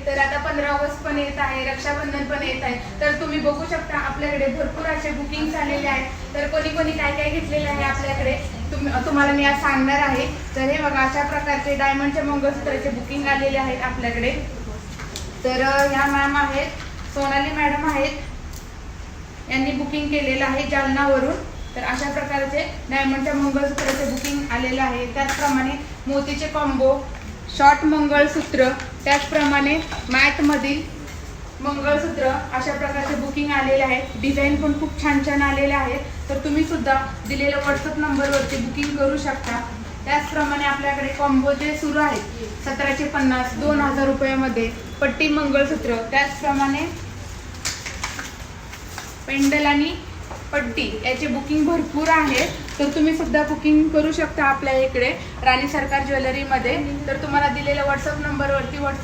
तर आता 15 ऑगस्ट पण येत आहे, रक्षाबंधन पण येत आहे, तर तुम्ही बघू शकता आपल्याकडे भरपूर असे बुकिंग्स आलेले आहेत. तर कोणी कोणी काय काय घेतलेले आहे आपल्याकडे तुम्हाला मी आज सांगणार आहे. तर हे बघा, अशा प्रकारचे डायमंडच्या मंगळसूत्राचे बुकिंग आलेले आहेत आपल्याकडे. तर ह्या मॅम आहेत, सोनाली मॅडम आहेत, यांनी बुकिंग केलेलं आहे जालनावरून. तर अशा प्रकारचे डायमंडच्या मंगळसूत्राचे बुकिंग आलेलं आहे. त्याचप्रमाणे मोतीचे कॉम्बो, शॉर्ट मंगळसूत्र, त्याचप्रमाणे मॅटमधील मंगळसूत्र, अशा प्रकारचे बुकिंग आलेले आहेत. डिझाईन पण खूप छान छान आलेले आहेत. तर तुम्ही सुद्धा दिलेल्या व्हॉट्सअप नंबरवरती बुकिंग करू शकता. त्याचप्रमाणे आपल्याकडे कॉम्बोचे सुरू आहेत 1750, 2000 रुपयामध्ये पट्टी मंगळसूत्र, त्याचप्रमाणे पेंडल आणि पट्टी याचे बुकिंग भरपूर आहे. तर तुम्ही सुद्धा बुकिंग करू शकता आपल्या इकडे राणी सरकार ज्वेलरीमध्ये. तर तुम्हाला दिलेल्या व्हॉट्सअप नंबरवरती